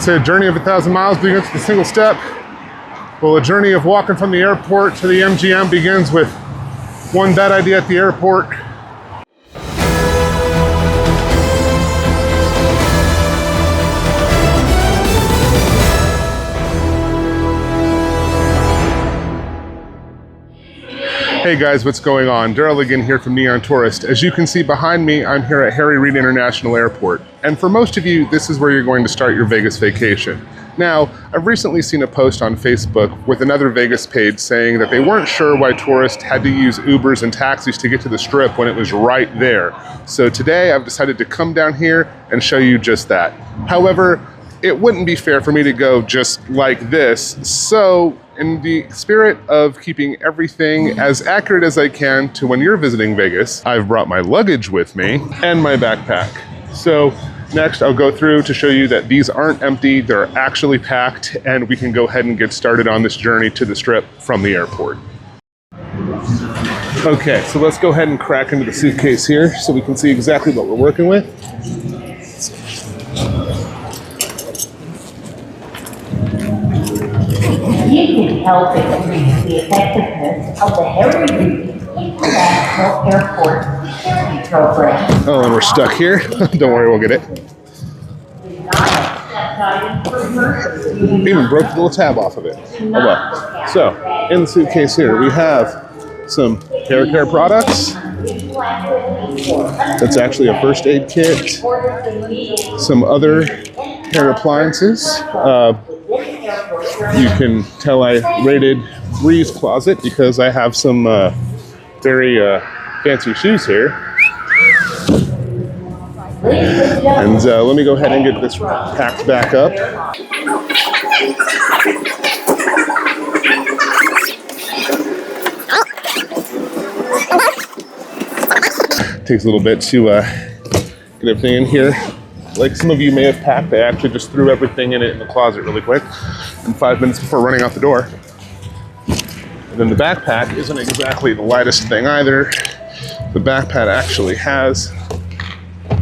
say a journey of 1,000 miles begins with a single step. Well, a journey of walking from the airport to the MGM begins with one bad idea at the airport. Hey guys, what's going on? Daryl again here from Neon Tourist. As you can see behind me, I'm here at Harry Reid International Airport. And for most of you, this is where you're going to start your Vegas vacation. Now, I've recently seen a post on Facebook with another Vegas page saying that they weren't sure why tourists had to use Ubers and taxis to get to the Strip when it was right there. So today I've decided to come down here and show you just that. However, it wouldn't be fair for me to go just like this. So in the spirit of keeping everything as accurate as I can to when you're visiting Vegas, I've brought my luggage with me and my backpack. So next I'll go through to show you that these aren't empty, they're actually packed, and we can go ahead and get started on this journey to the Strip from the airport. Okay, so let's go ahead and crack into the suitcase here so we can see exactly what we're working with. You can help increase the effectiveness of the Harry Reid International Airport security program. Oh, and we're stuck here. Don't worry, we'll get it. Even broke the little tab off of it. Oh well. So, in the suitcase here, we have some hair care products. That's actually a first aid kit. Some other hair appliances. You can tell I raided Bree's closet because I have some very fancy shoes here. And let me go ahead and get this packed back up. Takes a little bit to get everything in here. Like some of you may have packed, I actually just threw everything in it in the closet really quick in 5 minutes before running out the door. And then the backpack isn't exactly the lightest thing either. The backpack actually has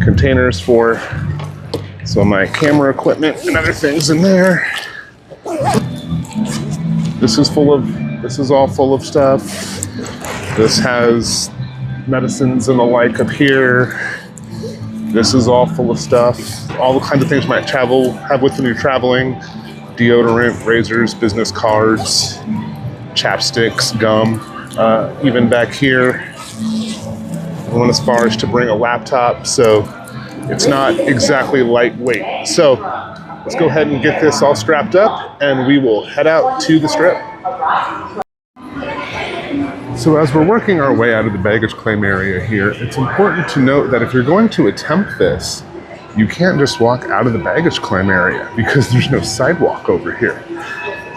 containers for some of my camera equipment and other things in there. This is all full of stuff. This has medicines and the like up here. This is all full of stuff. All the kinds of things you might have with when you're traveling. Deodorant, razors, business cards, chapsticks, gum. Even back here, I went as far as to bring a laptop, so it's not exactly lightweight. So let's go ahead and get this all strapped up and we will head out to the Strip. So as we're working our way out of the baggage claim area here, it's important to note that if you're going to attempt this, you can't just walk out of the baggage claim area because there's no sidewalk over here.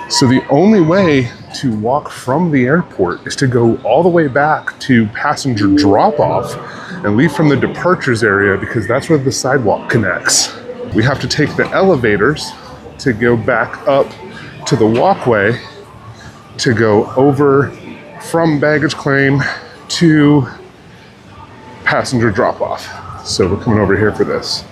So the only way to walk from the airport is to go all the way back to passenger drop-off and leave from the departures area because that's where the sidewalk connects. We have to take the elevators to go back up to the walkway to go over from baggage claim to passenger drop-off. So we're coming over here for this.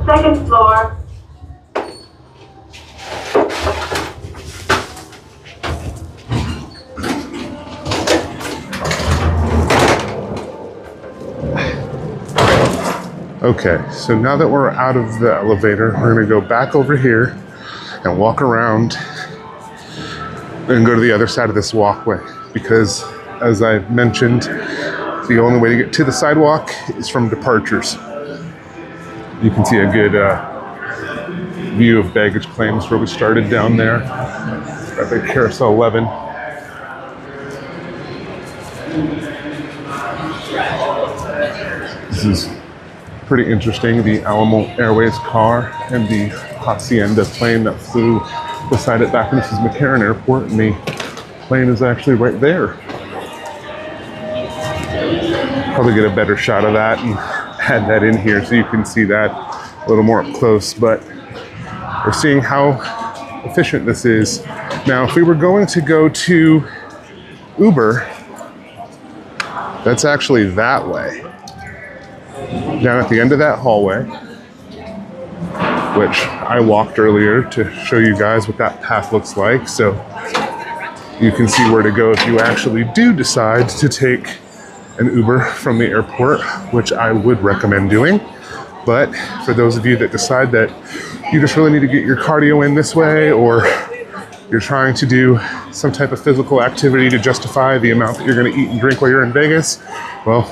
Second floor. Okay, so now that we're out of the elevator, we're gonna go back over here and walk around and go to the other side of this walkway because, as I mentioned, the only way to get to the sidewalk is from departures. You can see a good view of baggage claims where we started down there, right by Carousel 11. This is pretty interesting. The Alamo Airways car and the Hacienda plane that flew beside it back when this is McCarran Airport, and the plane is actually right there. Probably get a better shot of that and add that in here so you can see that a little more up close, but we're seeing how efficient this is. Now, if we were going to go to Uber, that's actually that way. Down at the end of that hallway, which I walked earlier to show you guys what that path looks like, so you can see where to go if you actually do decide to take an Uber from the airport, which I would recommend doing. But for those of you that decide that you just really need to get your cardio in this way, or you're trying to do some type of physical activity to justify the amount that you're going to eat and drink while you're in Vegas, well,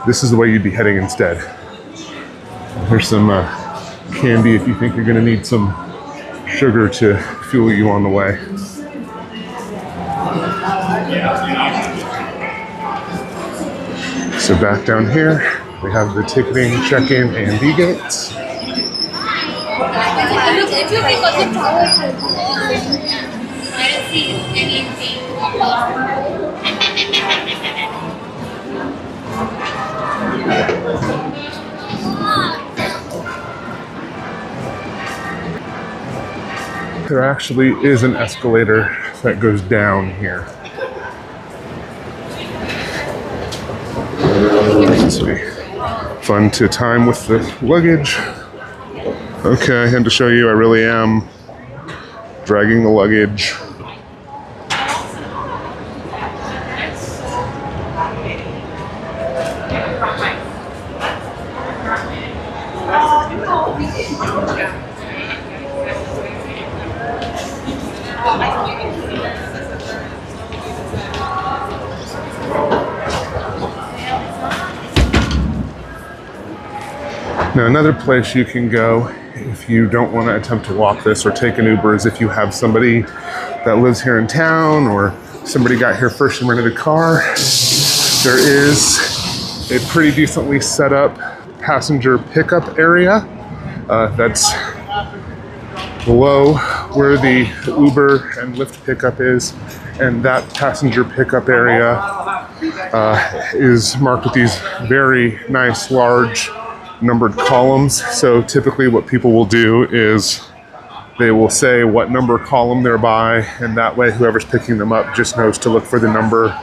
this is the way you'd be heading instead. Here's some candy if you think you're going to need some sugar to fuel you on the way. So back down here, we have the ticketing, check-in, and D-gates. There actually is an escalator that goes down here. This will be fun to time with the luggage. Okay, and to show you, I really am dragging the luggage. Now, another place you can go if you don't want to attempt to walk this or take an Uber is if you have somebody that lives here in town, or somebody got here first and rented a car. There is a pretty decently set up passenger pickup area that's below where the Uber and Lyft pickup is, and that passenger pickup area is marked with these very nice large numbered columns. So typically what people will do is they will say what number column they're by, and that way whoever's picking them up just knows to look for the number,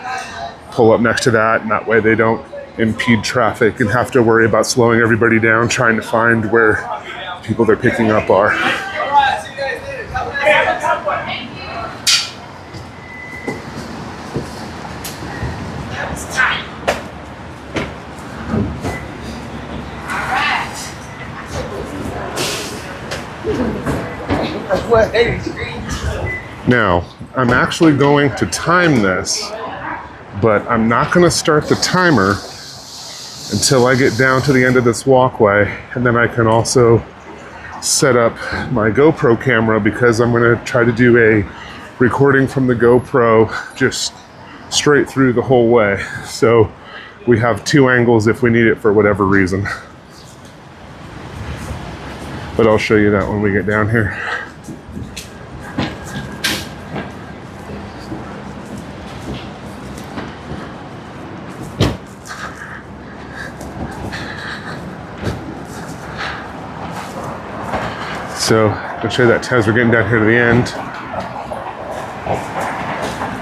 pull up next to that, and that way they don't impede traffic and have to worry about slowing everybody down trying to find where people they're picking up are. Now, I'm actually going to time this, but I'm not going to start the timer until I get down to the end of this walkway, and then I can also set up my GoPro camera, because I'm going to try to do a recording from the GoPro just straight through the whole way. So we have two angles if we need it for whatever reason. But I'll show you that when we get down here. So I'll show you that as we're getting down here to the end.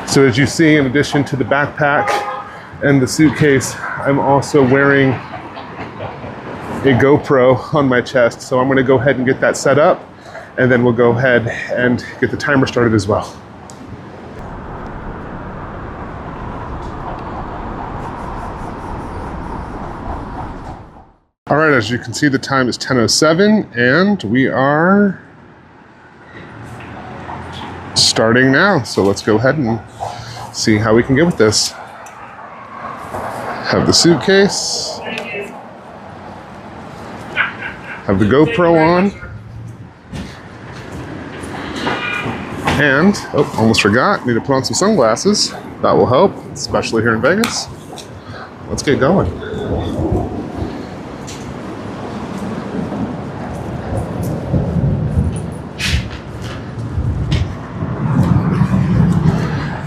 So as you see, in addition to the backpack and the suitcase, I'm also wearing a GoPro on my chest. So I'm going to go ahead and get that set up, and then we'll go ahead and get the timer started as well. All right, as you can see, the time is 10:07, and we are starting now. So let's go ahead and see how we can get with this. Have the suitcase, have the GoPro on. And, oh, almost forgot, need to put on some sunglasses. That will help, especially here in Vegas. Let's get going.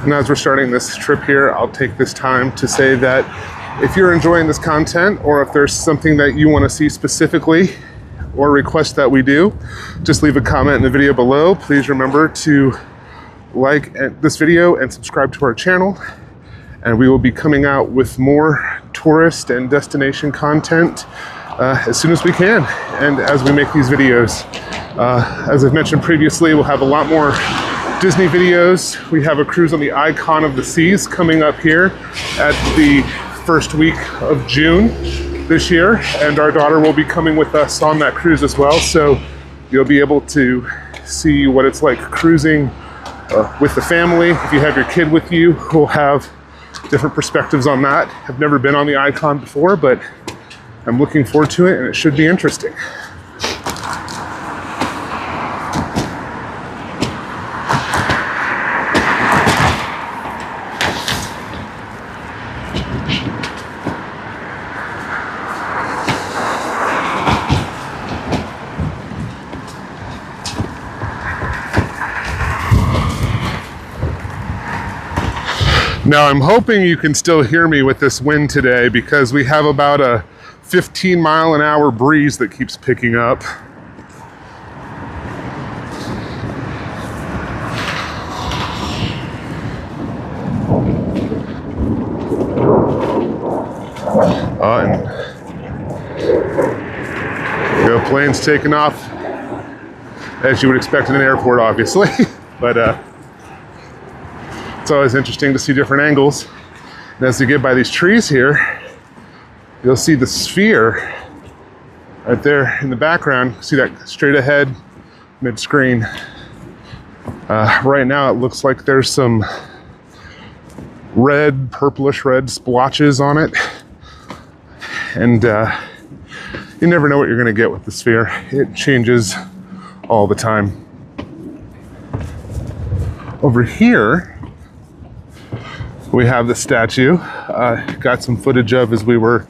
And as we're starting this trip here, I'll take this time to say that if you're enjoying this content, or if there's something that you want to see specifically or request that we do, just leave a comment in the video below. Please remember to like this video and subscribe to our channel. And we will be coming out with more tourist and destination content as soon as we can. And as we make these videos, as I've mentioned previously, we'll have a lot more Disney videos. We have a cruise on the Icon of the Seas coming up here at the first week of June this year, and our daughter will be coming with us on that cruise as well, so you'll be able to see what it's like cruising with the family. If you have your kid with you, we'll have different perspectives on that. I've never been on the Icon before, but I'm looking forward to it, and it should be interesting. Now I'm hoping you can still hear me with this wind today, because we have about a 15-mile-an-hour breeze that keeps picking up. And the plane's taking off, as you would expect in an airport, obviously, but it's always interesting to see different angles. And as you get by these trees here, you'll see the sphere right there in the background. See that straight ahead, mid-screen. Right now it looks like there's some red, purplish red splotches on it. And you never know what you're gonna get with the sphere. It changes all the time. Over here, we have the statue. Got some footage of as we were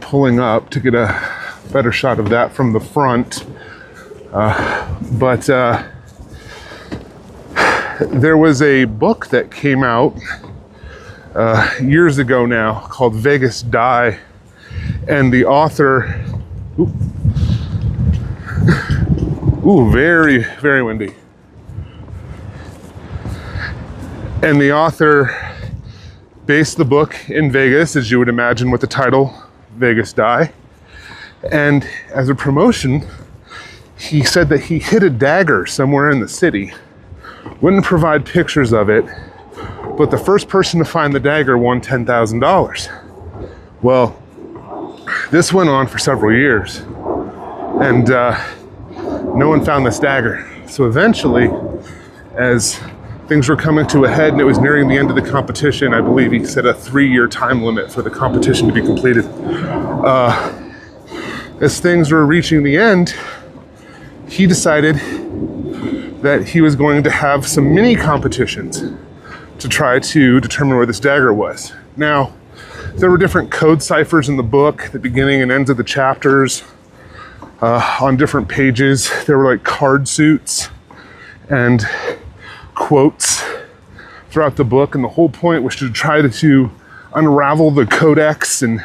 pulling up to get a better shot of that from the front. But there was a book that came out years ago now called Vegas Die. And the author, very, very windy. And the author based the book in Vegas, as you would imagine, with the title Vegas Die. And as a promotion, he said that he hid a dagger somewhere in the city. Wouldn't provide pictures of it, but the first person to find the dagger won $10,000. Well, this went on for several years, and no one found this dagger. So eventually, as things were coming to a head and it was nearing the end of the competition, I believe he set a 3-year time limit for the competition to be completed. As things were reaching the end, he decided that he was going to have some mini competitions to try to determine where this dagger was. Now, there were different code ciphers in the book, the beginning and ends of the chapters. On different pages, there were like card suits and quotes throughout the book, and the whole point was to try to unravel the codex and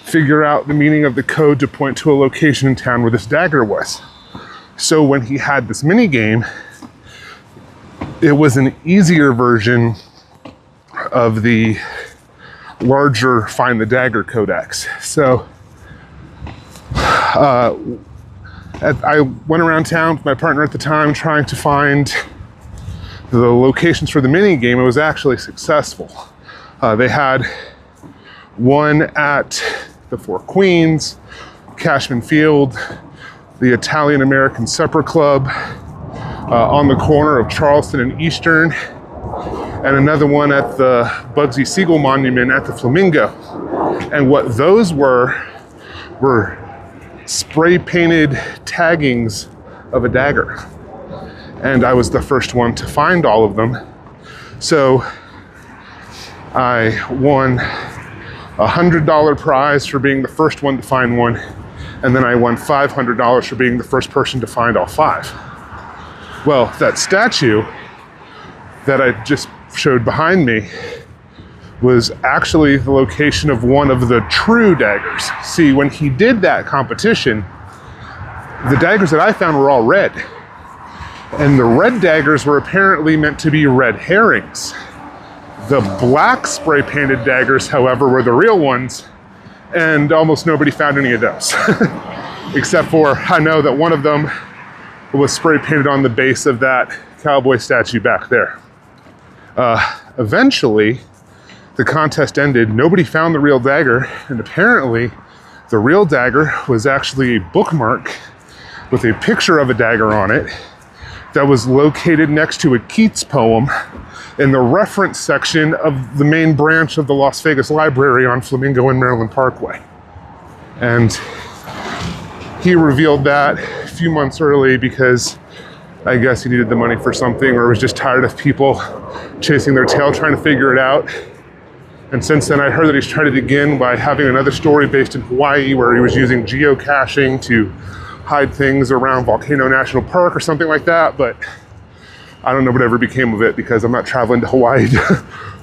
figure out the meaning of the code to point to a location in town where this dagger was. So when he had this mini game, it was an easier version of the larger Find the Dagger codex. So I went around town with my partner at the time trying to find the locations for the mini game. It was actually successful. They had one at the Four Queens, Cashman Field, the Italian American Supper Club, on the corner of Charleston and Eastern, and another one at the Bugsy Siegel Monument at the Flamingo. And what those were spray painted taggings of a dagger. and I was the first one to find all of them. So I won a $100 prize for being the first one to find one, and then I won $500 for being the first person to find all 5. Well, that statue that I just showed behind me was actually the location of one of the true daggers. See, when he did that competition, the daggers that I found were all red. And the red daggers were apparently meant to be red herrings. The black spray painted daggers, however, were the real ones, and almost nobody found any of those. Except for, I know that one of them was spray painted on the base of that cowboy statue back there. Eventually, the contest ended, nobody found the real dagger, and apparently the real dagger was actually a bookmark with a picture of a dagger on it that was located next to a Keats poem in the reference section of the main branch of the Las Vegas Library on Flamingo and Maryland Parkway. And he revealed that a few months early because I guess he needed the money for something, or was just tired of people chasing their tail trying to figure it out. And since then, I heard that he's tried it again by having another story based in Hawaii where he was using geocaching to hide things around Volcano National Park or something like that. But I don't know whatever became of it because I'm not traveling to Hawaii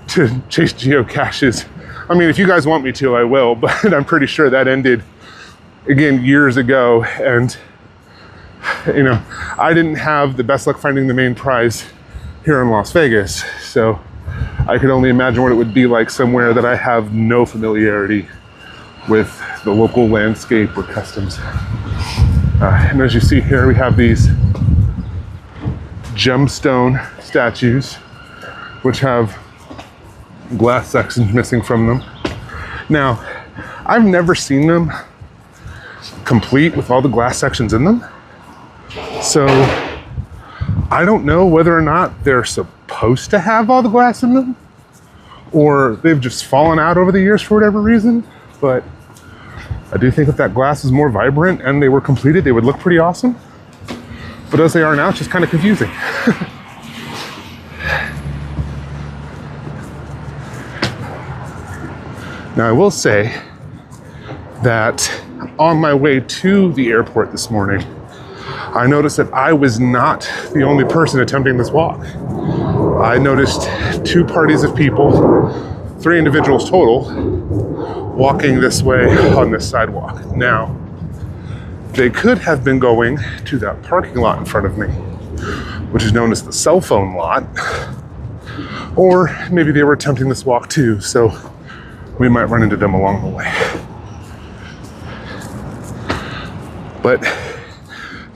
to chase geocaches. I mean, if you guys want me to, I will, but I'm pretty sure that ended, again, years ago. And, you know, I didn't have the best luck finding the main prize here in Las Vegas. So I could only imagine what it would be like somewhere that I have no familiarity with the local landscape or customs. And as you see here, we have these gemstone statues, which have glass sections missing from them. Now, I've never seen them complete with all the glass sections in them. So I don't know whether or not they're supposed to have all the glass in them, or they've just fallen out over the years for whatever reason. But I do think if that glass is more vibrant and they were completed, they would look pretty awesome. But as they are now, it's just kind of confusing. Now, I will say that on my way to the airport this morning, I noticed that I was not the only person attempting this walk. I noticed 2 parties of people, 3 individuals total, walking this way on this sidewalk. Now, they could have been going to that parking lot in front of me, which is known as the cell phone lot, or maybe they were attempting this walk too, so we might run into them along the way. But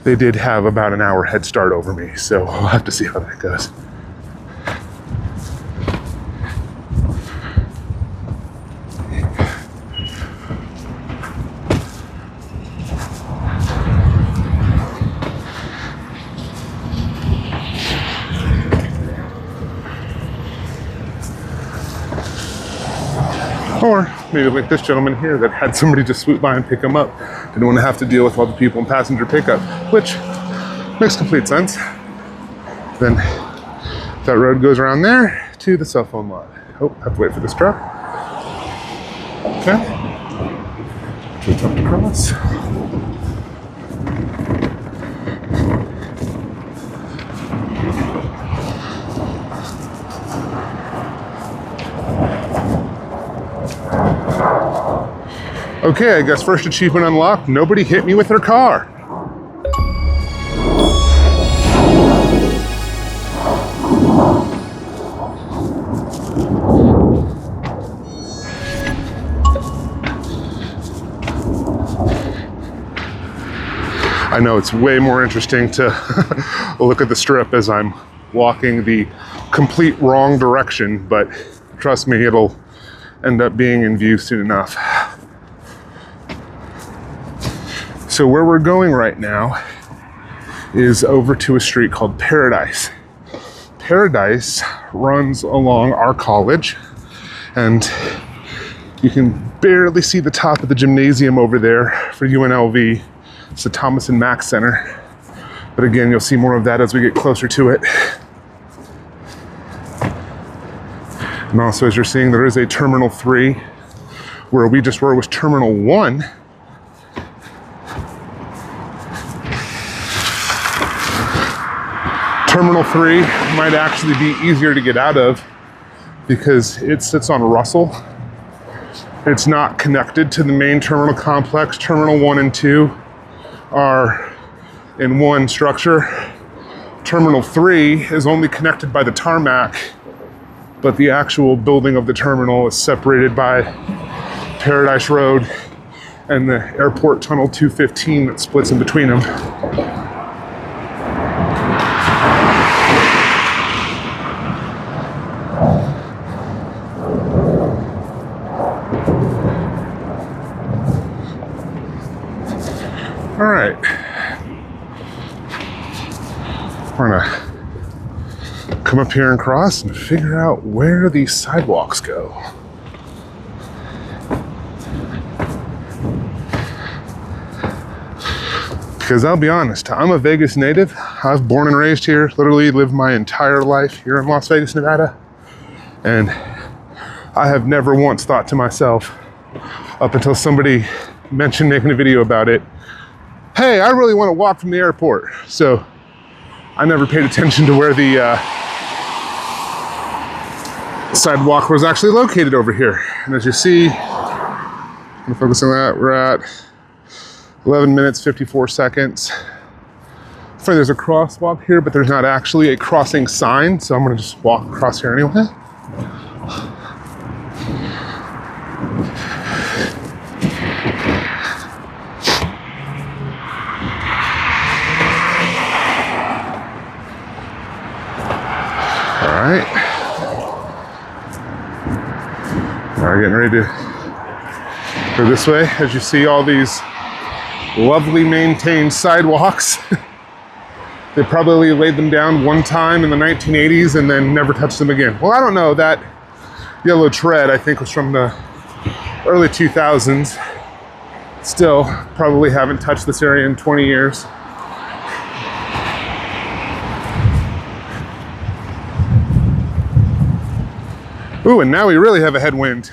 they did have about an hour head start over me, so we'll have to see how that goes. Or maybe like this gentleman here that had somebody just swoop by and pick him up. Didn't want to have to deal with all the people in passenger pickup, which makes complete sense. Then that road goes around there to the cell phone lot. Oh, have to wait for this truck. Okay. Just jumped across. Okay, I guess first achievement unlocked, nobody hit me with their car. I know it's way more interesting to look at the strip as I'm walking the complete wrong direction, but trust me, it'll end up being in view soon enough. So where we're going right now is over to a street called Paradise. Paradise runs along our college, and you can barely see the top of the gymnasium over there for UNLV. It's the Thomas and Mack Center. But again, you'll see more of that as we get closer to it. And also, as you're seeing, there is a Terminal 3, where we just were was Terminal 1. Terminal 3 might actually be easier to get out of because it sits on Russell. It's not connected to the main terminal complex. Terminal 1 and 2 are in one structure. Terminal 3 is only connected by the tarmac, but the actual building of the terminal is separated by Paradise Road and the Airport Tunnel 215 that splits in between them. All right, we're gonna come up here and cross and figure out where these sidewalks go. Because I'll be honest, I'm a Vegas native. I was born and raised here, literally lived my entire life here in Las Vegas, Nevada. And I have never once thought to myself, up until somebody mentioned making a video about it, hey, I really want to walk from the airport. So I never paid attention to where the sidewalk was actually located over here. And as you see, I'm gonna focus on that, we're at 11 minutes, 54 seconds. So there's a crosswalk here, but there's not actually a crossing sign, so I'm gonna just walk across here anyway. All right, getting ready to go this way. As you see all these lovely maintained sidewalks. They probably laid them down one time in the 1980s and then never touched them again. Well, I don't know, that yellow tread I think was from the early 2000s. Still, probably haven't touched this area in 20 years. Ooh, and now we really have a headwind.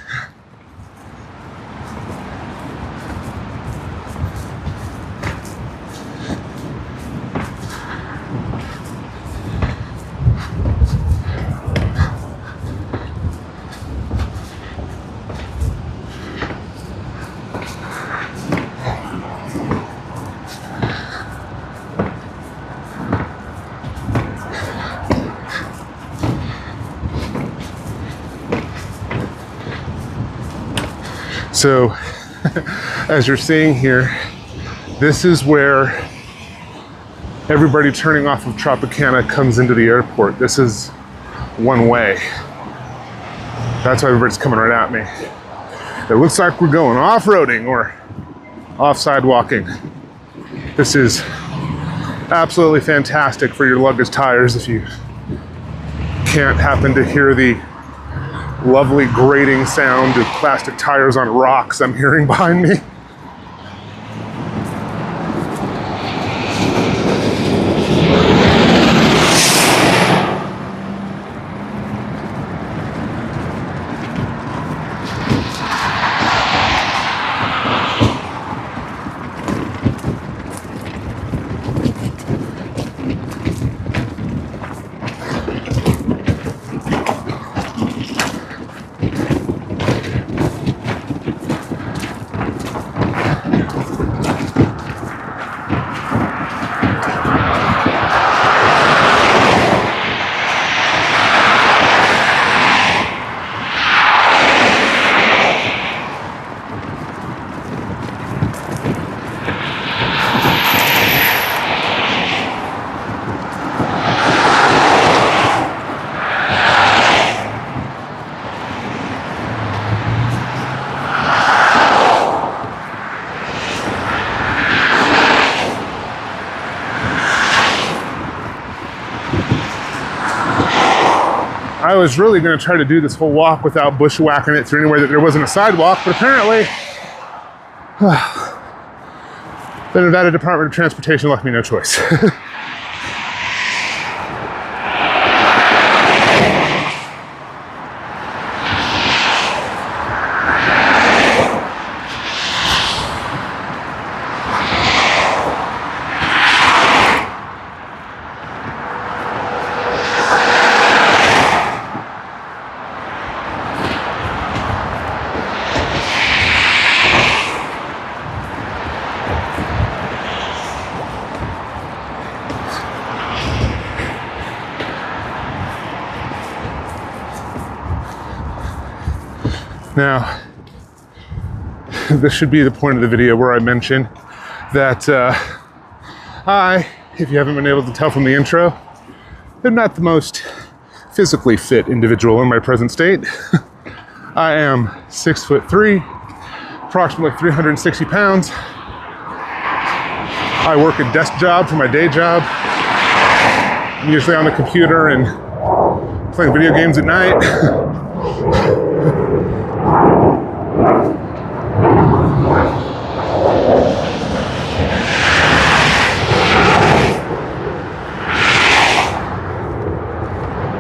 So, as you're seeing here, this is where everybody turning off of Tropicana comes into the airport. This is one way. That's why everybody's coming right at me. It looks like we're going off-roading or off-sidewalking. This is absolutely fantastic for your luggage tires if you can't happen to hear the lovely grating sound of plastic tires on rocks I'm hearing behind me. I was really going to try to do this whole walk without bushwhacking it through anywhere that there wasn't a sidewalk, but apparently the Nevada Department of Transportation left me no choice. Now, this should be the point of the video where I mention that I, if you haven't been able to tell from the intro, am not the most physically fit individual in my present state. I am 6'3", approximately 360 pounds. I work a desk job for my day job. I'm usually on the computer and playing video games at night.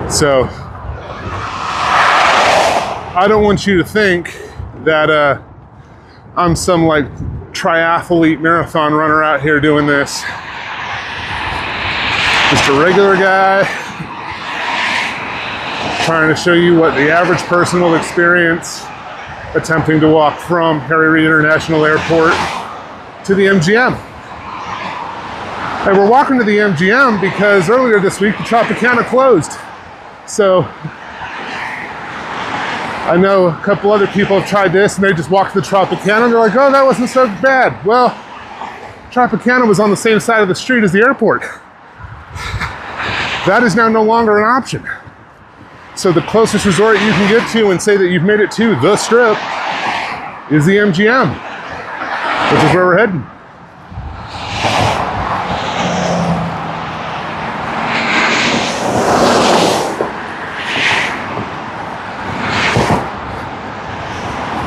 So I don't want you to think that I'm some like triathlete marathon runner out here doing this. Just a regular guy trying to show you what the average person will experience attempting to walk from Harry Reid International Airport to the MGM. And we're walking to the MGM because earlier this week the Tropicana closed. So I know a couple other people have tried this and they just walked to the Tropicana and they're like, oh, that wasn't so bad. Well, Tropicana was on the same side of the street as the airport. That is now no longer an option. So the closest resort you can get to and say that you've made it to the Strip is the MGM, which is where we're heading.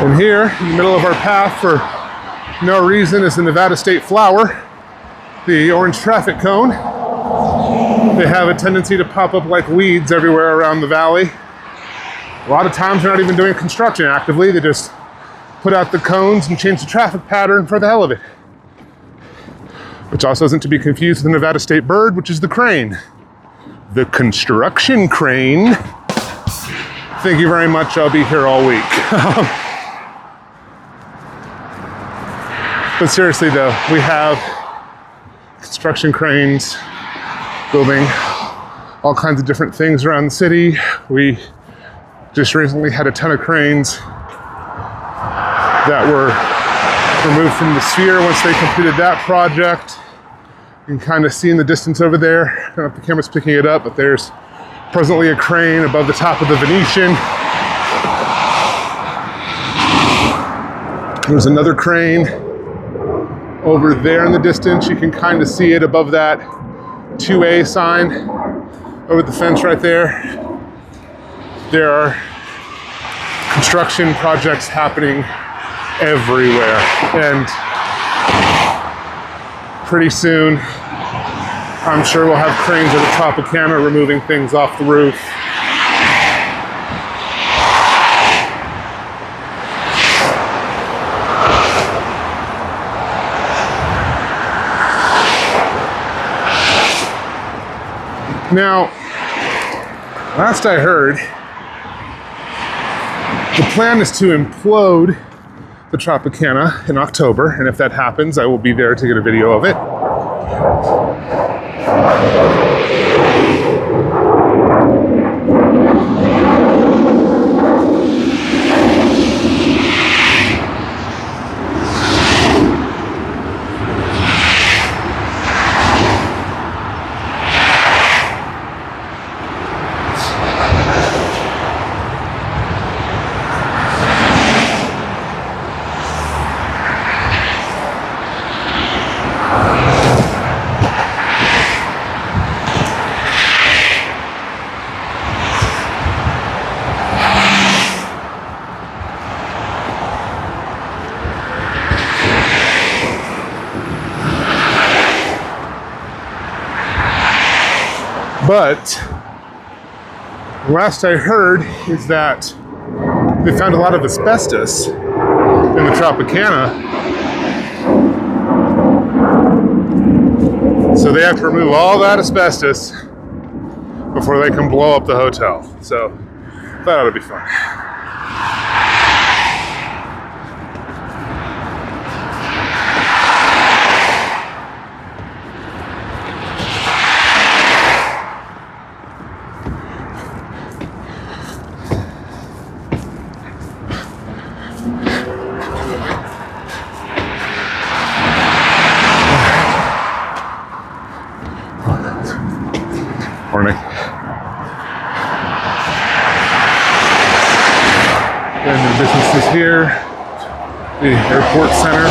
And here, in the middle of our path for no reason, is the Nevada State Flower, the orange traffic cone. They have a tendency to pop up like weeds everywhere around the valley. A lot of times they're not even doing construction actively. They just put out the cones and change the traffic pattern for the hell of it. Which also isn't to be confused with the Nevada State bird, which is the crane. The construction crane. Thank you very much. I'll be here all week. But seriously though, we have construction cranes building all kinds of different things around the city. We just recently had a ton of cranes that were removed from the sphere once they completed that project. You can kind of see in the distance over there, I don't know if the camera's picking it up, but there's presently a crane above the top of the Venetian. There's another crane over there in the distance. You can kind of see it above that 2A sign over the fence right there. There are construction projects happening everywhere. And pretty soon, I'm sure we'll have cranes at the Tropicana removing things off the roof. Now, last I heard, the plan is to implode the Tropicana in October, and if that happens, I will be there to get a video of it. But last I heard is that they found a lot of asbestos in the Tropicana. So they have to remove all that asbestos before they can blow up the hotel. So that ought to be fun. And the businesses here, the airport center.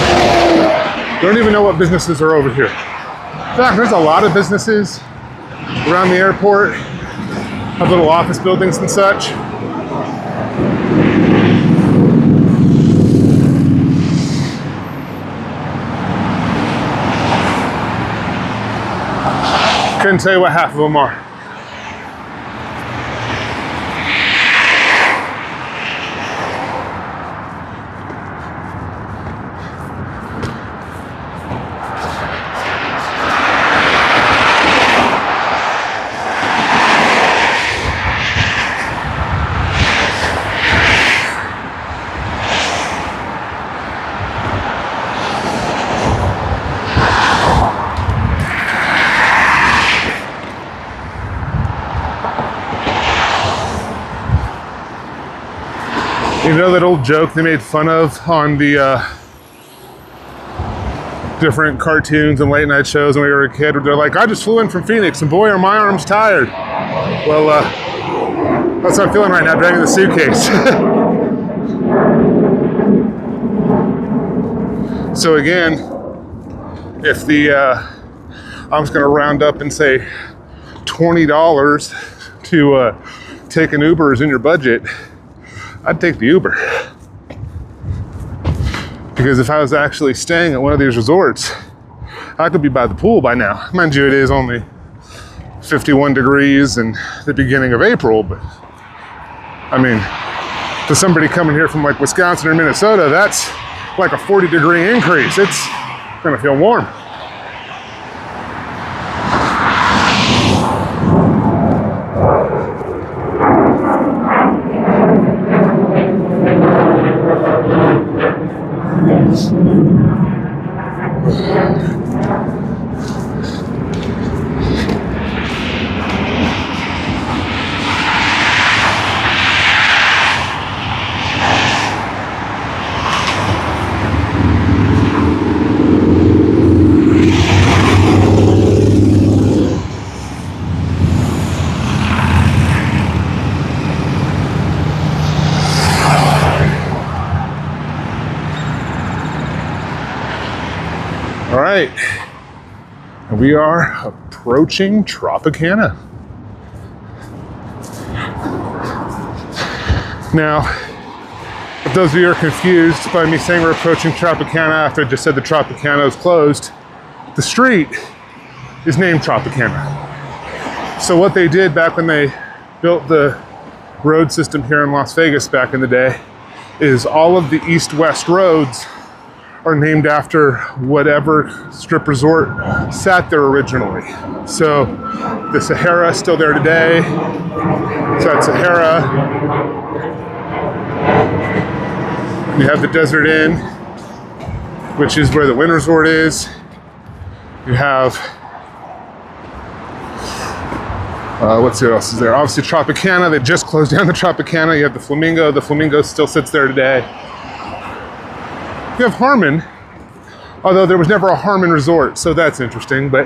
Don't even know what businesses are over here. In fact, there's a lot of businesses around the airport, have little office buildings and such. Couldn't tell you what half of them are. You know that old joke they made fun of on the different cartoons and late night shows when we were a kid, where they're like, I just flew in from Phoenix and boy are my arms tired. Well, that's how I'm feeling right now, dragging the suitcase. So again, if I'm just gonna round up and say $20 to take an Uber is in your budget, I'd take the Uber. Because if I was actually staying at one of these resorts, I could be by the pool by now. Mind you, it is only 51 degrees in the beginning of April, but I mean, to somebody coming here from like Wisconsin or Minnesota, that's like a 40-degree increase. It's gonna feel warm. All right, and we are approaching Tropicana. Now, if those of you are confused by me saying we're approaching Tropicana after I just said the Tropicana is closed, the street is named Tropicana. So what they did back when they built the road system here in Las Vegas back in the day is all of the east-west roads are named after whatever strip resort sat there originally. So the Sahara is still there today. So that's Sahara. You have the Desert Inn, which is where the Wynn Resort is. You have, what else is there? Obviously Tropicana, they just closed down the Tropicana. You have the Flamingo still sits there today. You have Harmon, although there was never a Harmon resort, so that's interesting, but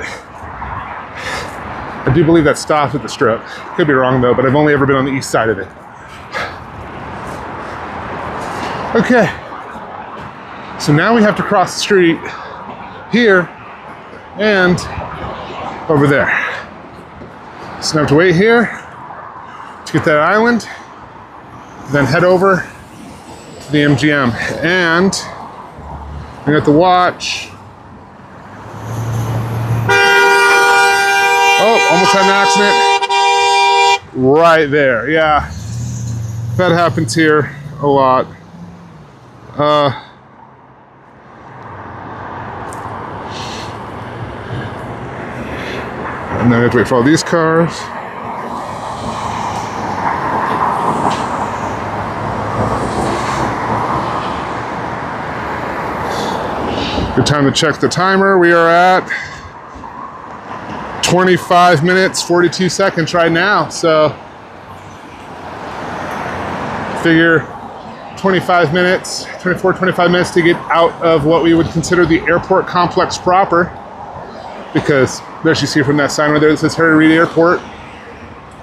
I do believe that stopped at the Strip. Could be wrong though, but I've only ever been on the east side of it. Okay, so now we have to cross the street here and over there. So I have to wait here to get that island, then head over to the MGM, and I got to watch. Oh, almost had an accident. Right there, yeah. That happens here a lot. And then I have to wait for all these cars. Good time to check the timer. We are at 25 minutes, 42 seconds right now. So figure 25 minutes, 25 minutes to get out of what we would consider the airport complex proper. Because as you see from that sign right there that says Harry Reid Airport,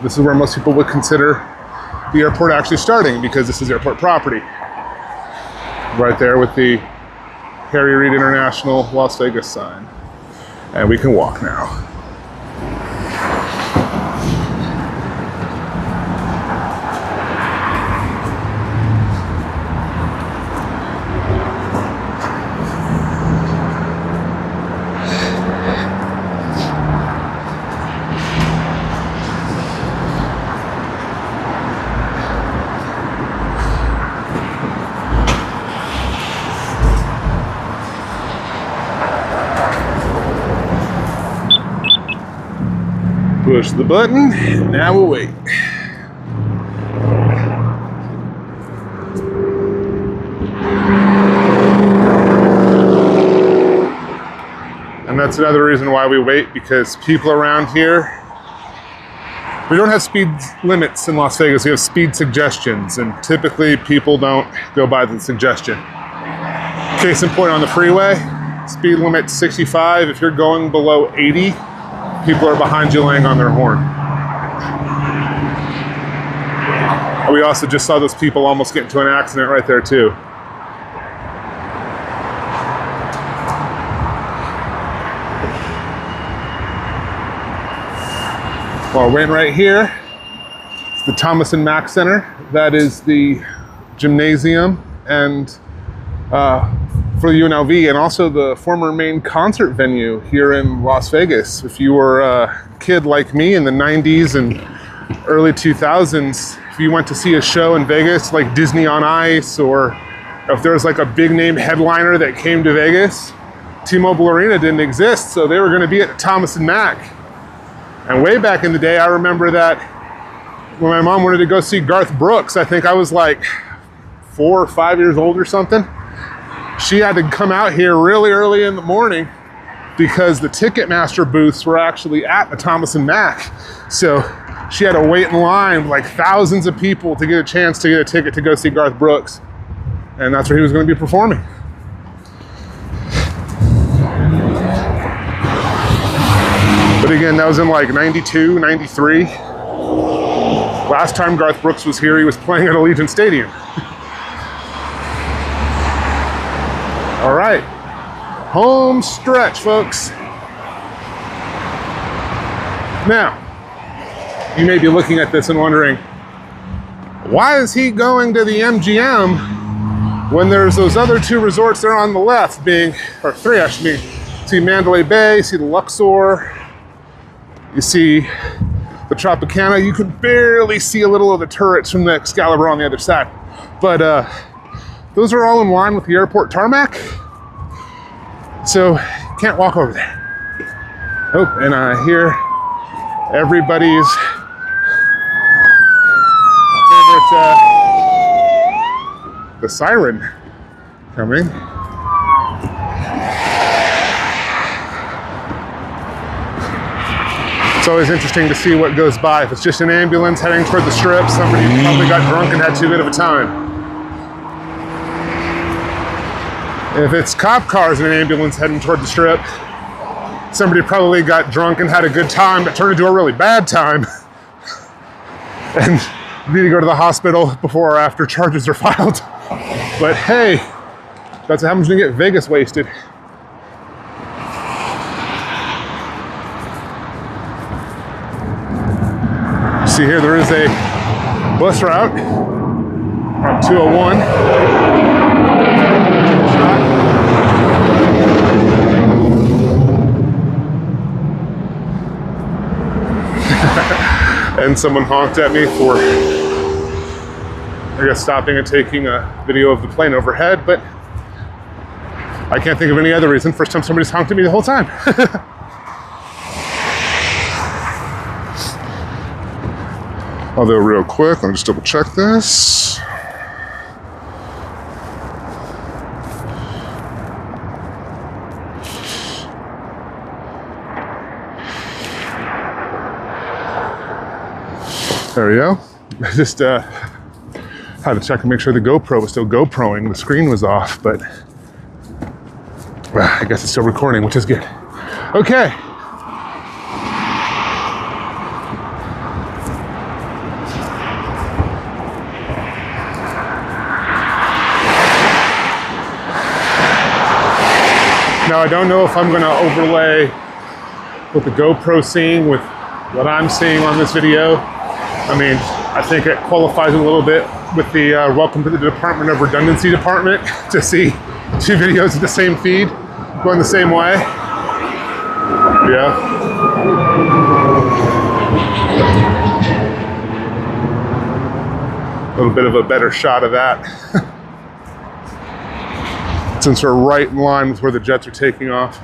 this is where most people would consider the airport actually starting, because this is airport property. Right there with the Harry Reid International Las Vegas sign. And we can walk now. Push the button, now we'll wait. And that's another reason why we wait, because people around here, we don't have speed limits in Las Vegas, we have speed suggestions, and typically people don't go by the suggestion. Case in point, on the freeway, speed limit 65, if you're going below 80, people are behind you laying on their horn. We also just saw those people almost get into an accident right there too. Well, we're right here. It's the Thomas and Mack Center. That is the gymnasium and for the UNLV, and also the former main concert venue here in Las Vegas. If you were a kid like me in the 90s and early 2000s, if you went to see a show in Vegas like Disney on Ice, or if there was like a big name headliner that came to Vegas, T-Mobile Arena didn't exist, so they were going to be at Thomas and Mack. And way back in the day, I remember that when my mom wanted to go see Garth Brooks, I think I was like 4 or 5 years old or something. She had to come out here really early in the morning because the Ticketmaster booths were actually at the Thomas and Mack. So she had to wait in line like thousands of people to get a chance to get a ticket to go see Garth Brooks. And that's where he was going to be performing. But again, that was in like 92, 93. Last time Garth Brooks was here, he was playing at Allegiant Stadium. All right, home stretch, folks. Now, you may be looking at this and wondering, why is he going to the MGM when there's those other 2 resorts there on the left, or 3 actually, see Mandalay Bay, see the Luxor, you see the Tropicana. You can barely see a little of the turrets from the Excalibur on the other side. But those are all in line with the airport tarmac, so you can't walk over there. Oh, and I hear everybody's favorite, the siren coming. It's always interesting to see what goes by. If it's just an ambulance heading toward the strip, somebody probably got drunk and had too good of a time. If it's cop cars in an ambulance heading toward the strip, somebody probably got drunk and had a good time but turned into a really bad time. And need to go to the hospital before or after charges are filed. But hey, that's what happens when you get Vegas wasted. See here, there is a bus route on 201. And someone honked at me for, I guess, stopping and taking a video of the plane overhead, but I can't think of any other reason. First time somebody's honked at me the whole time. Although real quick, let me just double check this. There we go. I just had to check and make sure the GoPro was still GoProing. The screen was off, but I guess it's still recording, which is good. Okay. Now, I don't know if I'm gonna overlay what the GoPro seeing with what I'm seeing on this video. I mean, I think it qualifies a little bit with the welcome to the Department of Redundancy department to see two videos of the same feed going the same way. Yeah. A little bit of a better shot of that. Since we're right in line with where the jets are taking off.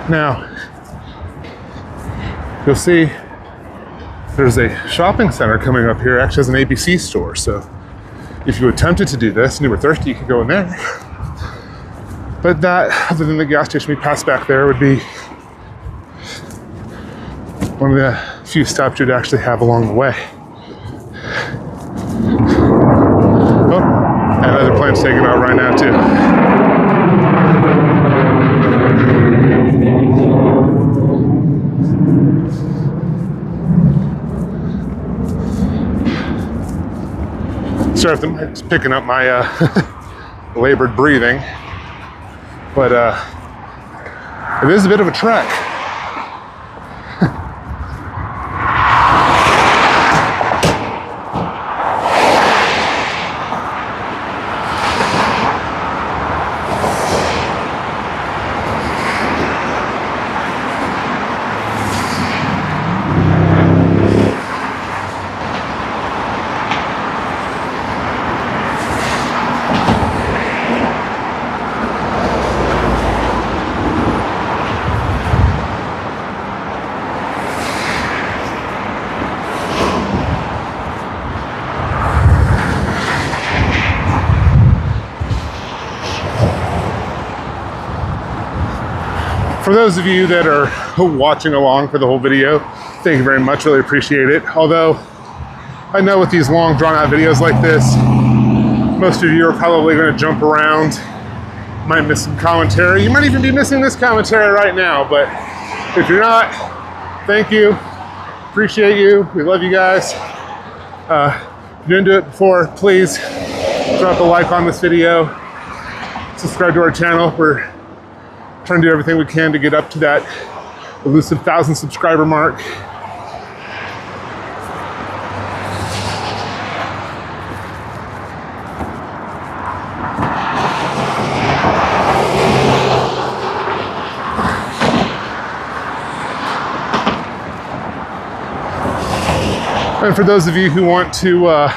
Now, you'll see there's a shopping center coming up here, actually has an ABC store. So if you attempted to do this and you were thirsty, you could go in there. But that, other than the gas station we passed back there, would be one of the few stops you'd actually have along the way. Oh, and another plane's taking out right now too. Sorry if it's picking up my labored breathing, but it is a bit of a trek. For those of you that are watching along for the whole video, thank you very much, really appreciate it. Although, I know with these long drawn out videos like this, most of you are probably gonna jump around, might miss some commentary. You might even be missing this commentary right now, but if you're not, thank you, appreciate you, we love you guys. If you didn't do it before, please drop a like on this video, subscribe to our channel. We're trying to do everything we can to get up to that elusive 1,000 subscriber mark. And for those of you who want to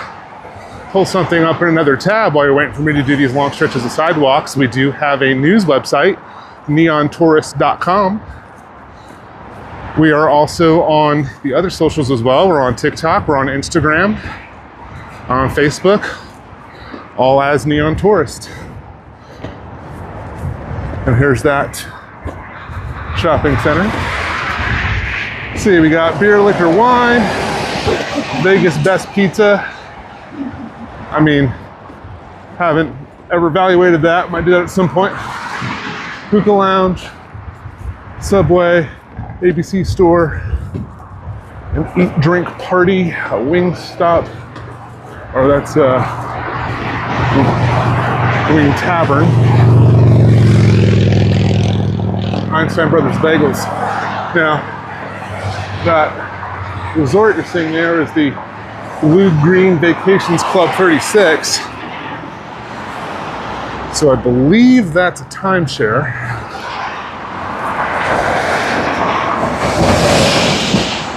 pull something up in another tab while you're waiting for me to do these long stretches of sidewalks, we do have a news website, neontourist.com. We are also on the other socials as well. We're on TikTok, we're on Instagram, on Facebook, all as Neon Tourist. And here's that shopping center. See, we got beer, liquor, wine, Vegas best pizza. I mean, haven't ever evaluated that, might do that at some point. Hookah Lounge, Subway, ABC store, an eat drink party, a wing stop, or that's a Wing Tavern. Einstein Brothers Bagels. Now, that resort you're seeing there is the Blue Green Vacations Club 36. So I believe that's a timeshare.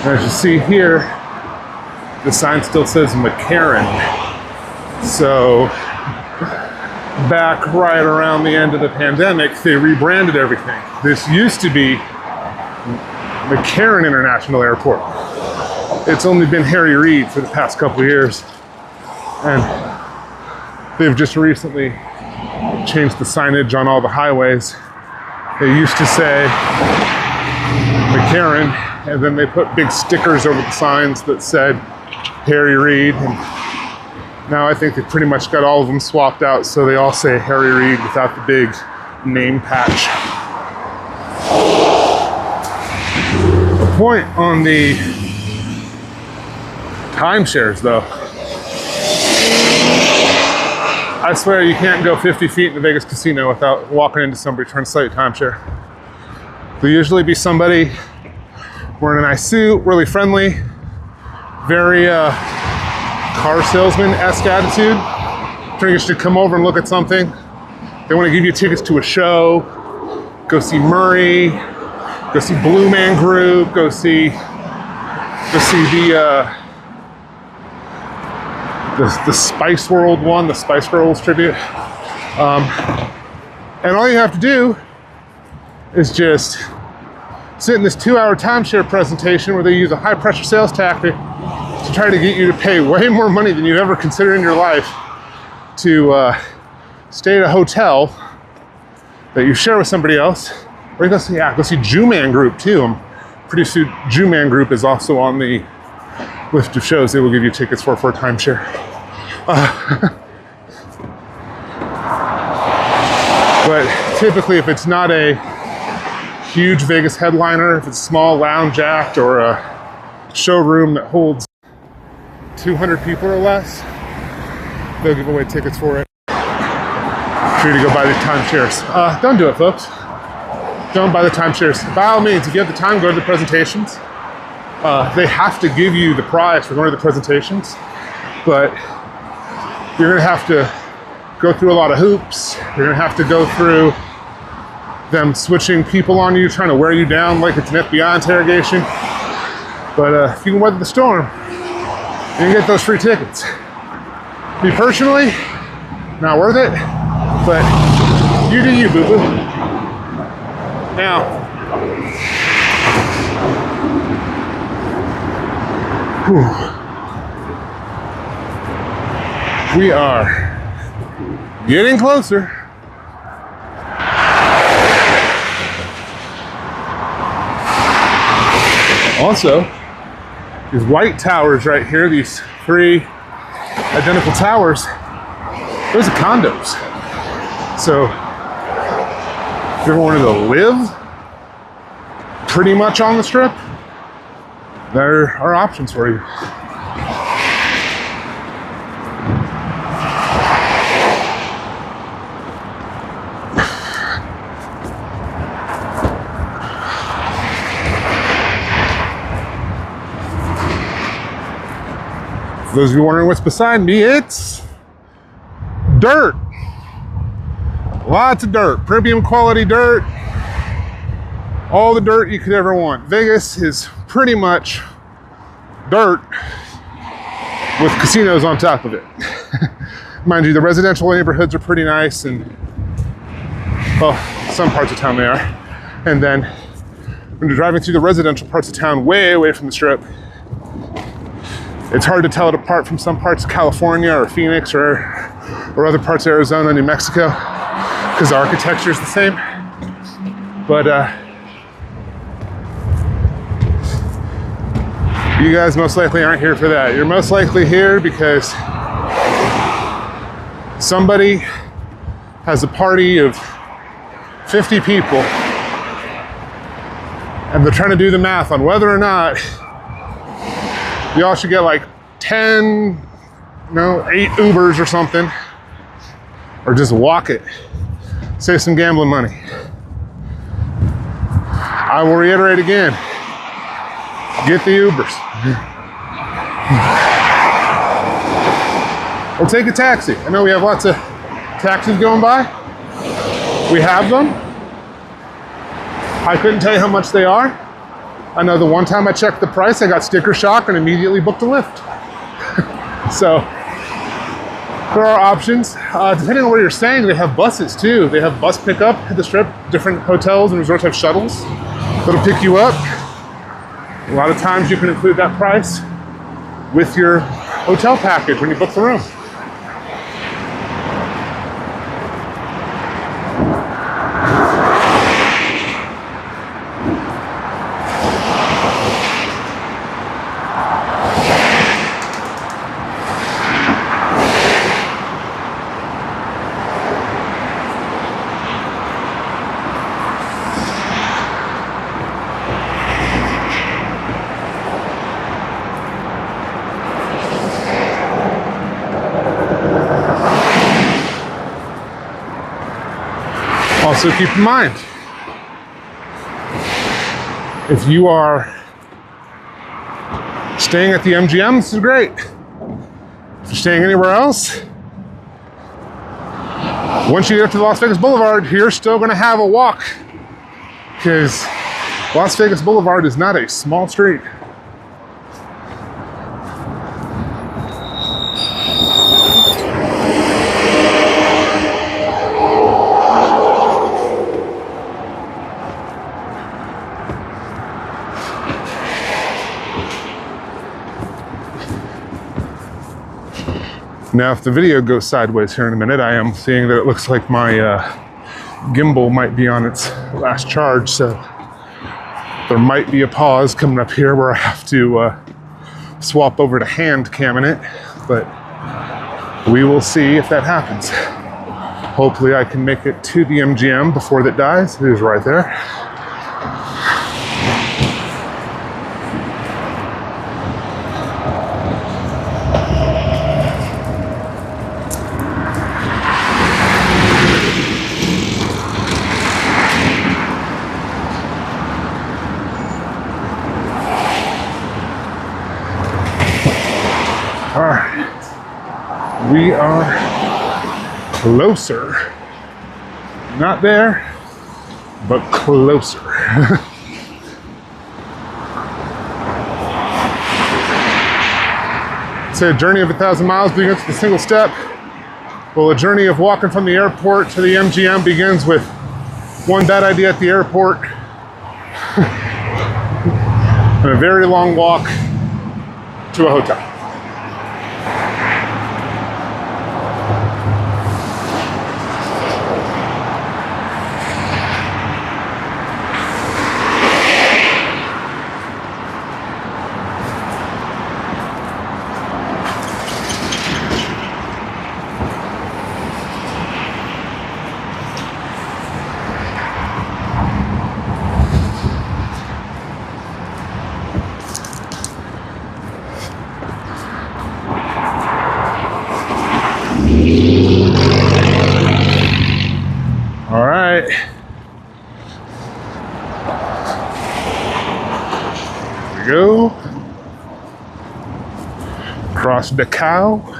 As you see here, the sign still says McCarran. So back right around the end of the pandemic, they rebranded everything. This used to be McCarran International Airport. It's only been Harry Reid for the past couple of years. And they've just recently changed the signage on all the highways. They used to say McCarran, and then they put big stickers over the signs that said Harry Reid. And now I think they pretty much got all of them swapped out, so they all say Harry Reid without the big name patch. The point on the timeshares, though, I swear you can't go 50 feet in the Vegas casino without walking into somebody trying to sell you a timeshare. There'll usually be somebody wearing a nice suit, really friendly, very car salesman-esque attitude, trying to get you to come over and look at something. They want to give you tickets to a show, go see Murray, go see Blue Man Group, go see the Spice World one, the Spice Girls tribute. And all you have to do is just sit in this 2-hour timeshare presentation where they use a high-pressure sales tactic to try to get you to pay way more money than you've ever considered in your life to stay at a hotel that you share with somebody else. Or you go see Jew Man Group too. I'm pretty sure Jew Man Group is also on the list of shows they will give you tickets for a timeshare. But typically, if it's not a huge Vegas headliner, if it's a small lounge act or a showroom that holds 200 people or less, they'll give away tickets for it for you to go buy the timeshares. Don't do it, folks. Don't buy the timeshares. By all means, if you have the time, go to the presentations. They have to give you the prize for going to the presentations, but you're gonna have to go through a lot of hoops. You're gonna have to go through them switching people on you, trying to wear you down like it's an FBI interrogation. But if you can weather the storm, you can get those free tickets. Me personally, not worth it, but you do you, boo-boo. Now, we are getting closer. Also, these white towers right here, these 3 identical towers, those are condos. So, if you ever wanted to live pretty much on the strip, there are options for you. For those of you wondering what's beside me, it's dirt. Lots of dirt, premium quality dirt. All the dirt you could ever want. Vegas is pretty much dirt with casinos on top of it. Mind you, the residential neighborhoods are pretty nice, and well, some parts of town they are. And then when you're driving through the residential parts of town way away from the strip, it's hard to tell it apart from some parts of California or Phoenix or other parts of Arizona, New Mexico, because the architecture is the same. But you guys most likely aren't here for that. You're most likely here because somebody has a party of 50 people and they're trying to do the math on whether or not y'all should get like 8 Ubers or something, or just walk it. Save some gambling money. I will reiterate again, get the Ubers. Or take a taxi. I know we have lots of taxis going by. We have them. I couldn't tell you how much they are. I know the one time I checked the price, I got sticker shock and immediately booked a lift. So there are options. Depending on where you're staying, they have buses too. They have bus pickup at the Strip. Different hotels and resorts have shuttles that'll pick you up. A lot of times you can include that price with your hotel package when you book the room. Also keep in mind, if you are staying at the MGM, this is great. If you're staying anywhere else, once you get up to the Las Vegas Boulevard, you're still gonna have a walk, because Las Vegas Boulevard is not a small street. Now, if the video goes sideways here in a minute, I am seeing that it looks like my gimbal might be on its last charge, so there might be a pause coming up here where I have to swap over to hand camming it, but we will see if that happens. Hopefully I can make it to the MGM before that dies. It is right there. All right, we are closer. Not there, but closer. Say a journey of 1,000 miles begins with a single step. Well, a journey of walking from the airport to the MGM begins with one bad idea at the airport and a very long walk to a hotel. All right. Here we go. Cross the cow.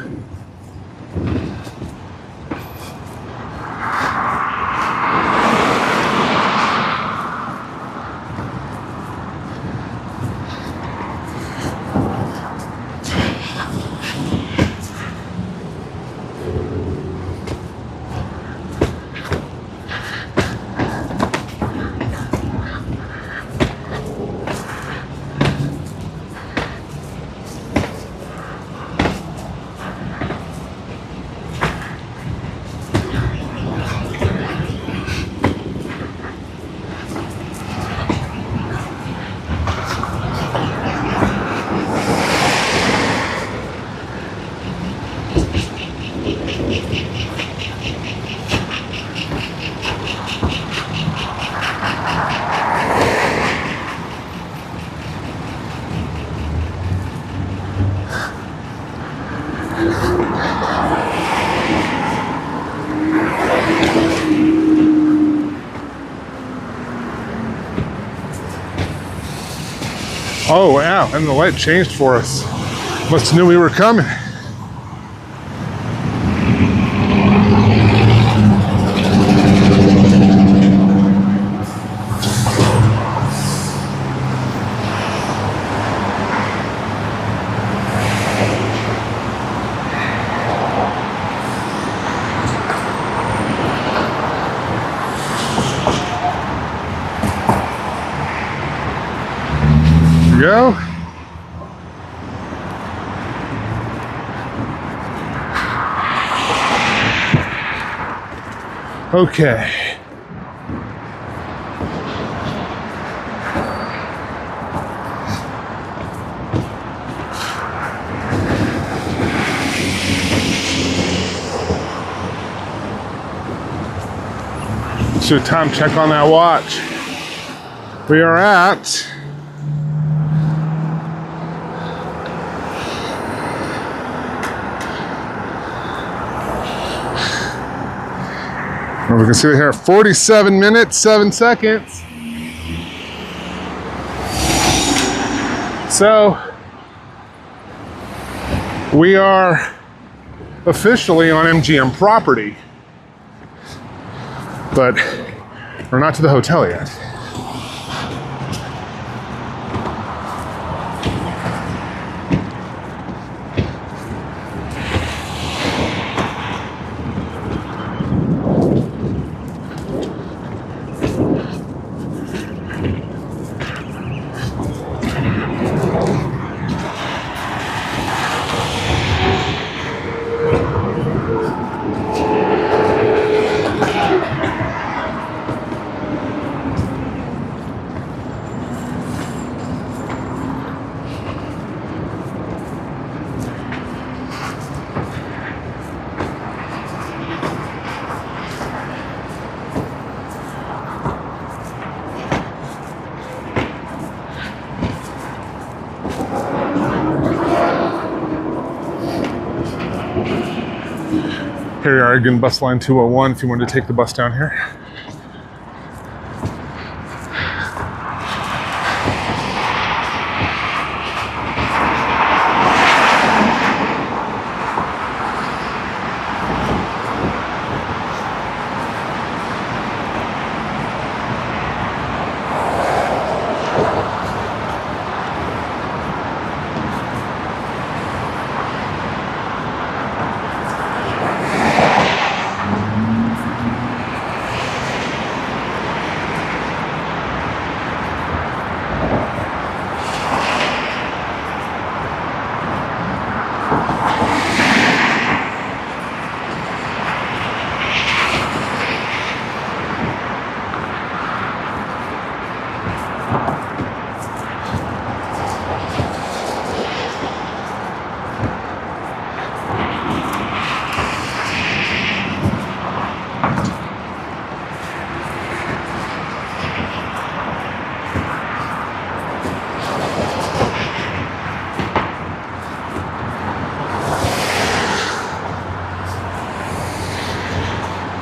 Oh, wow, and the light changed for us. Must have knew we were coming. go. Okay. So time check on that watch. We are at we can see here 47 minutes, 7 seconds. So we are officially on MGM property, but we're not to the hotel yet. Harry Reid bus line 201 if you wanted to take the bus down here.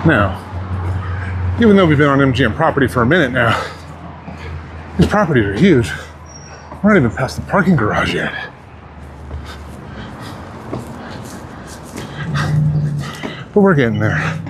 Now, even though we've been on MGM property for a minute now, these properties are huge. We're not even past the parking garage yet. But we're getting there.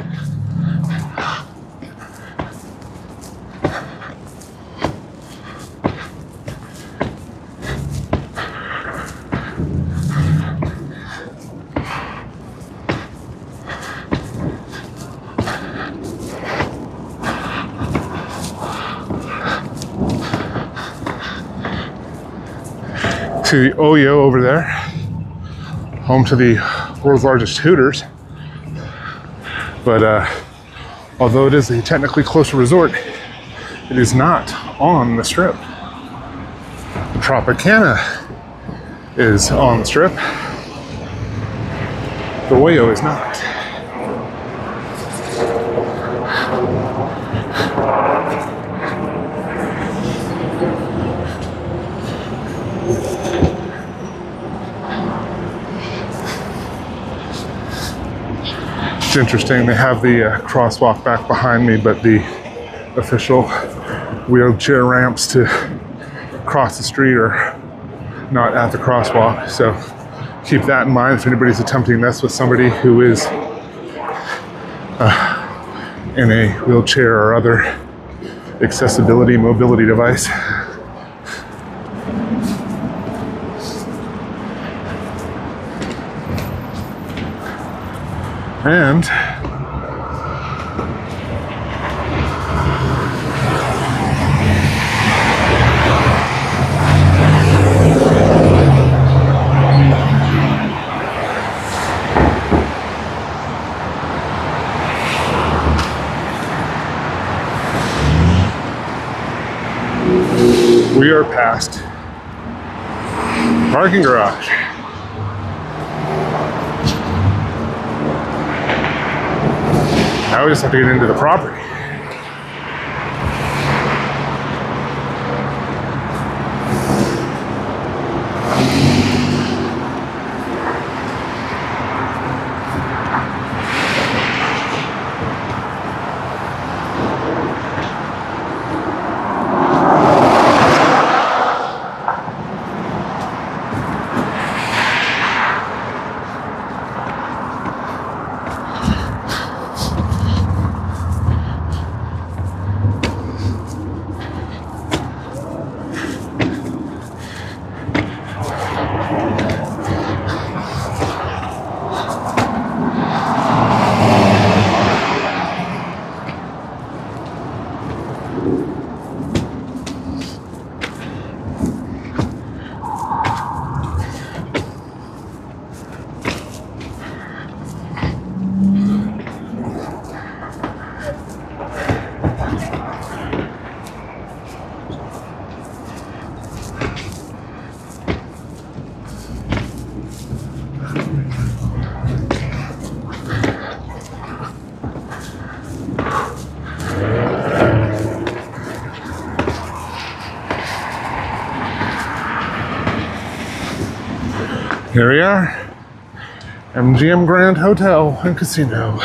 See the Oyo over there, home to the world's largest Hooters. But although it is a technically closer resort, it is not on the Strip. Tropicana is on the Strip. The Oyo is not. It's interesting, they have the crosswalk back behind me, but the official wheelchair ramps to cross the street are not at the crosswalk. So keep that in mind if anybody's attempting this with somebody who is in a wheelchair or other accessibility, mobility device. And We are past parking garage. Now we just have to get into the property. Here we are, MGM Grand Hotel and Casino.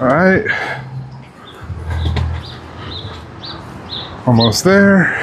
All right, almost there.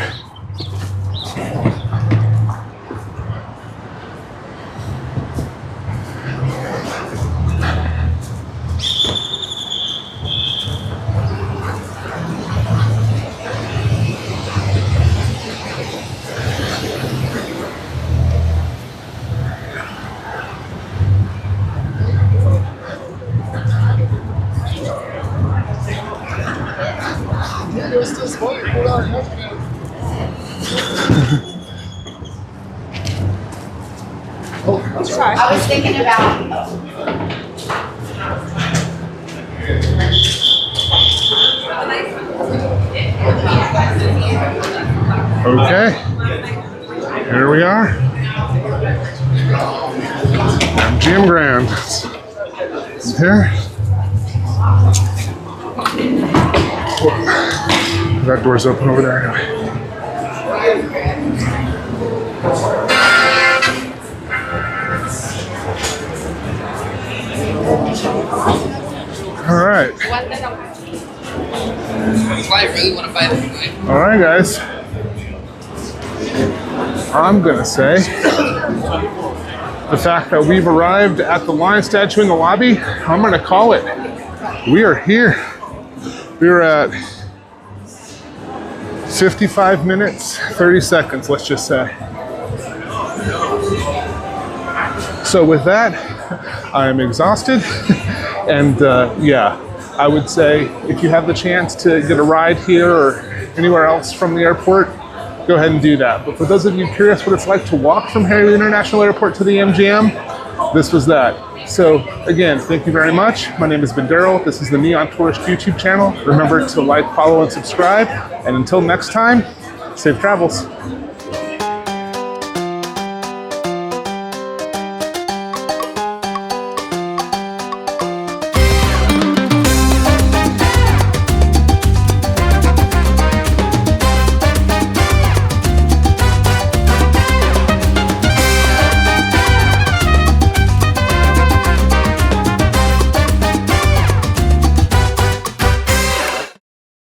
I was thinking about. Okay, here we are. MGM Grand. Here. That door's open over there anyway. All right. That's why I really want to buy this anyway. All right, guys. I'm gonna say the fact that we've arrived at the lion statue in the lobby, I'm gonna call it. We are here. We're at 55 minutes, 30 seconds, let's just say. So with that, I am exhausted. And yeah, I would say if you have the chance to get a ride here or anywhere else from the airport, go ahead and do that. But for those of you curious what it's like to walk from Harry Reid International Airport to the MGM, this was that. So again, thank you very much. My name has been Daryl. This is the Neon Tourist YouTube channel. Remember to like, follow, and subscribe. And until next time, safe travels.